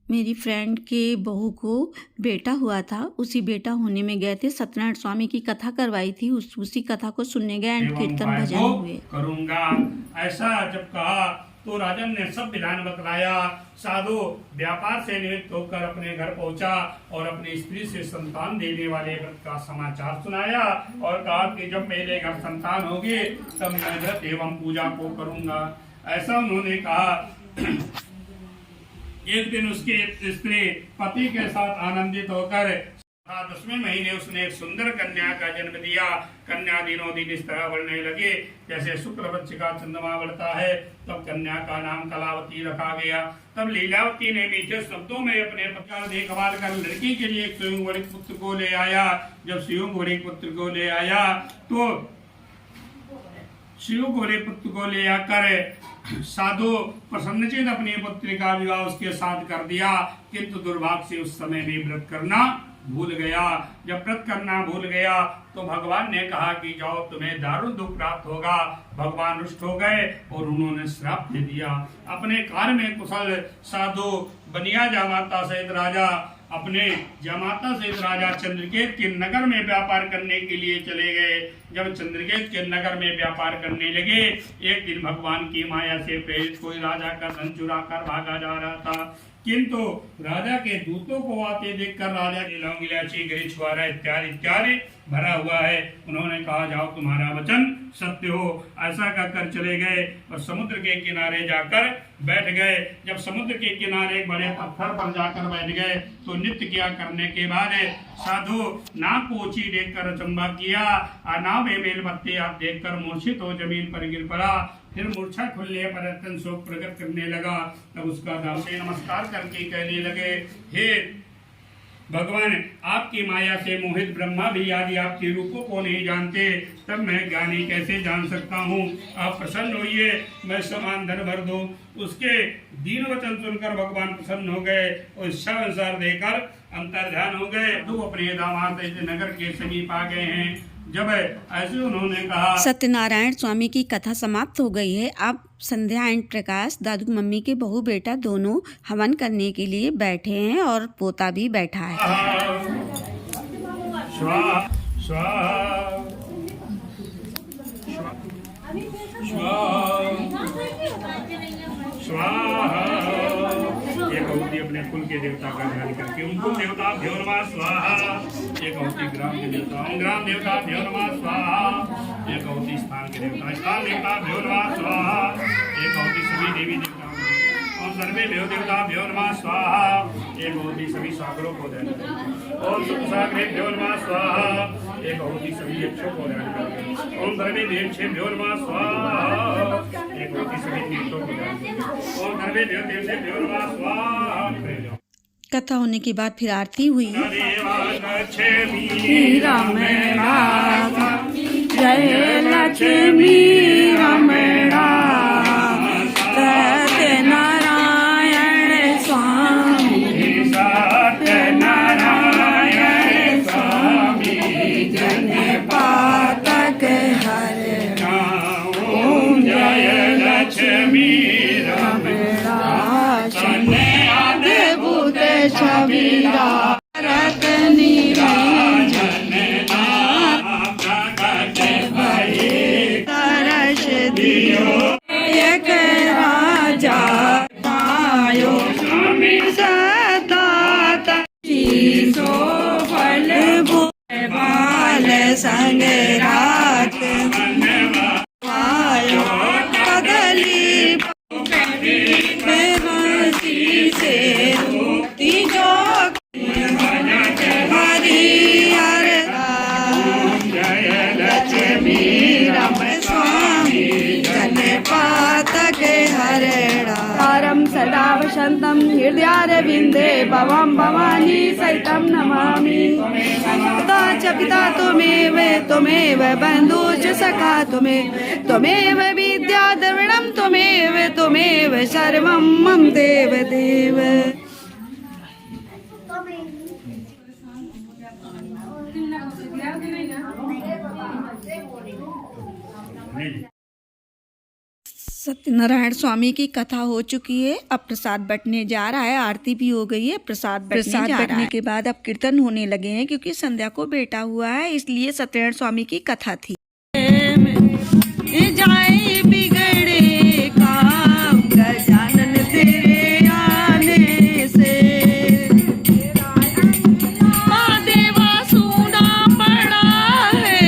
मेरी फ्रेंड के बहू को बेटा हुआ था। उसी बेटा होने में गए थे, सत्यनारायण स्वामी की कथा करवाई थी, उसी कथा को सुनने गए एंड कीर्तन भजन हुए। करूंगा ऐसा जब कहा तो राजन ने सब विधान बतलाया। साधु व्यापार से निवृत्त होकर अपने घर पहुंचा और अपनी स्त्री से संतान देने वाले व्रत का समाचार सुनाया और कहा कि जब मेरे घर संतान होगी तब मैं व्रत एवं पूजा को करूंगा। ऐसा उन्होंने कहा। एक दिन उसकी स्त्री पति के साथ आनंदित होकर 10वें महीने उसने एक सुंदर कन्या का जन्म दिया। कन्या दिनों दिन इस तरह बढ़ने लगे जैसे शुक्ल पक्ष का चंद्रमा बढ़ता है। तब कन्या का नाम कलावती रखा गया। तब लीलावती ने मीठे शब्दों में अपने पति का देखभाल कर लड़की के लिए एक स्वयंवरी पुत्र को ले आया। जब स्वयंवरी पुत्र को ले आया तो स्वयंवरी पुत्र को ले आकर साधु प्रसन्नचित अपनी पुत्री का विवाह उसके साथ कर दिया। किंतु दुर्भाग्य से उस समय भी व्रत करना भूल गया। जब व्रत करना भूल गया तो भगवान ने कहा कि जाओ तुम्हें दारुण दुख प्राप्त होगा। भगवान रुष्ट हो गए और उन्होंने श्राप दे दिया। अपने कार्य में कुशल साधु बनिया जामाता सहित राजा अपने जामाता सहित राजा चंद्रकेत के नगर में व्यापार करने के लिए चले गए। जब चंद्रकेत के नगर में व्यापार करने लगे एक दिन भगवान की माया से प्रेरित कोई राजा का धन चुरा कर भागा जा रहा था। किंतु राजा के दूतों को आते देखकर राजा की लौंग इलायची गिरी छुआरा इत्यादि इत्यादि भरा हुआ है। उन्होंने कहा जाओ तुम्हारा वचन सत्य हो। ऐसा कहकर चले गए और समुद्र के किनारे जाकर बैठ गए। जब समुद्र के किनारे एक बड़े पत्थर पर जाकर बैठ गए तो नित्य क्रिया करने के बाद साधु नाक को ऊंची देखकर अचंबा किया। नाव में मेल पत्ते आप देखकर मूर्छित हो जमीन पर गिर पड़ा। फिर मूर्छा खुलने पर अत्यंत शोक प्रकट करने लगा। तब उसका दास से नमस्कार करके कहने लगे, हे भगवान आपकी माया से मोहित ब्रह्मा भी आदि आपके रूपों को नहीं जानते, तब मैं ज्ञानी कैसे जान सकता हूँ। आप प्रसन्न होइए, मैं समान धन भर दूं। उसके दीन वचन सुनकर भगवान प्रसन्न हो गए और इच्छा अनुसार देकर अंतर्ध्यान हो गए। तो अपने दामाद नगर के समीप आ गए हैं। जब ऐसे उन्होंने कहा। सत्यनारायण स्वामी की कथा समाप्त हो गई है। अब संध्या एंड प्रकाश दादू मम्मी के बहू बेटा दोनों हवन करने के लिए बैठे हैं और पोता भी बैठा है। स्वाहा स्वाहा स्वाहा। एक होती अपने कुल के देवता का ध्यान करके उन कुल देवता भ्यो नमः स्वाहा। एक होती ग्राम के देवता उन ग्राम देवता भ्यो नमः स्वाहा। एक होती स्थान के देवता स्थान देवता भ्यो नमः स्वाहा। एक होती सभी देवी देवताओं और सर्वे भ्यो देवता भ्यो नमः स्वाहा। एक होती सभी सागरों को ध्यान ओम सप्तसागरे भ्यो नमः स्वाहा। एक होती सभी यक्षों को ध्यान करके ओम सर्वे देवक्षे भ्यो नमः स्वाहा। एक होती सभी तीर्थों को ध्यान करके ओम सर्वे देव देवसे भ्यो नमः स्वाहा। कथा होने के बाद फिर आरती हुई। जय लक्ष्मी रमणा सत्यनारायण स्वामी सत्यनारायण स्वामी जन पातक हर ओम जय लक्ष्मी रमणा अद्भुत छविरा रतनी एक राजा पायो सदा सो फल बाल संग रात पायो कदली हंसी से मुक्ति जो हरिहर जय लक्ष्मी रम स्वामी जन पातक हरणा तारम सदा वसंतम हृदयारविंदे भवम भवानी सहितं नमामि। पिता च पिता त्वमेव बन्धु च सखा त्वमेव विद्या द्रविणं त्वमेव सर्वं मम देव देव। सत्यनारायण स्वामी की कथा हो चुकी है। अब प्रसाद बंटने जा रहा है, आरती भी हो गई है, प्रसाद बंटने के बाद अब कीर्तन होने लगे हैं, क्योंकि संध्या को बेटा हुआ है, इसलिए सत्यनारायण स्वामी की कथा थी। जाए बिगड़े काम गजानन तेरे आने से, देवा सुना पड़ा है।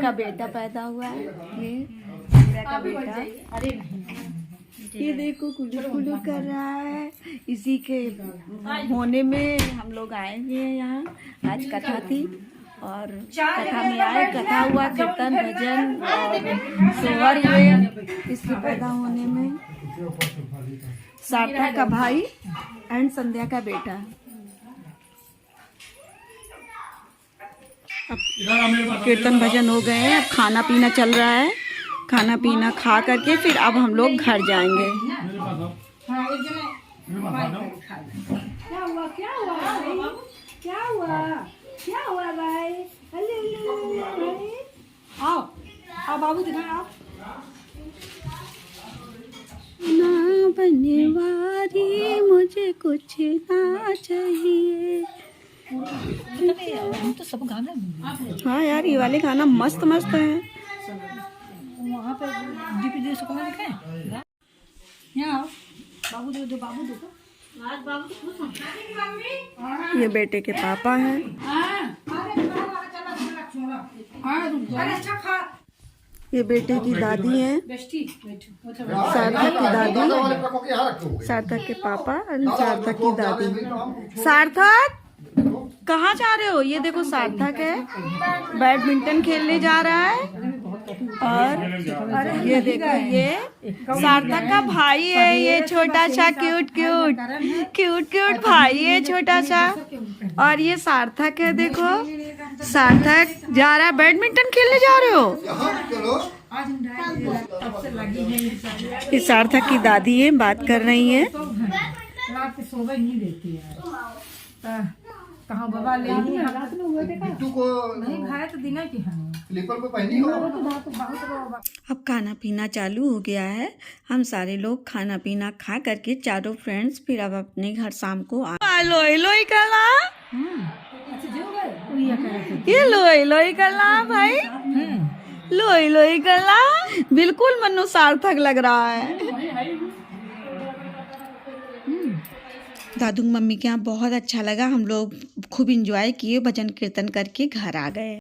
का बेटा पैदा हुआ है, ये इंदिरा का बेटा। ये देखो कुलू कुलू कर रहा है। इसी के होने में हम लोग आए हुए हैं यहाँ। आज कथा थी और कथा में आए, कथा हुआ, कीर्तन भजन और सोहर हुए। इसके पैदा होने में सार्थक का भाई एंड संध्या का बेटा। अब कीर्तन भजन हो गए हैं, अब खाना पीना चल रहा है। खाना पीना खा करके फिर अब हम लोग घर जाएंगे। क्या हुआ भाई? आओ बाबू दिखा, आओ। ना बनने वाली मुझे कुछ ना चाहिए। तो सब गाना हाँ यार, ये वाले गाना मस्त मस्त है। वहाँ पे डीपी दे सको ना दिखाए। यहाँ आओ बाबू, दो बाबू देखो। ये बेटे के पापा हैं। ये बेटे की दादी है, सार्थक की दादी, सार्थक के पापा और सार्थक की दादी। सार्थक कहाँ जा रहे हो? ये देखो सार्थक है, बैडमिंटन खेलने जा रहा है। और ये देखो ये सार्थक का भाई है, ये छोटा सा क्यूट क्यूट क्यूट क्यूट भाई है छोटा सा। और ये सार्थक है, देखो सार्थक जा रहा है, बैडमिंटन खेलने जा रहे हो। ये सार्थक की दादी है, बात कर रही है। रात को सोने नहीं देती यार। कहाँ बाबा ले बिट्टू को नहीं खाया तो दिन की है स्लीपर पे पहनी हो। अब खाना पीना चालू हो गया है। हम सारे लोग खाना पीना खा करके चारों फ्रेंड्स फिर अब अपने घर शाम को लोई लोई करना। ये लोई लोई करना भाई, लोई लोई करना बिल्कुल मनु सार्थक लग रहा है। दादू मम्मी के यहाँ बहुत अच्छा लगा। हम लोग खूब इंजॉय किए, भजन कीर्तन करके घर आ गए।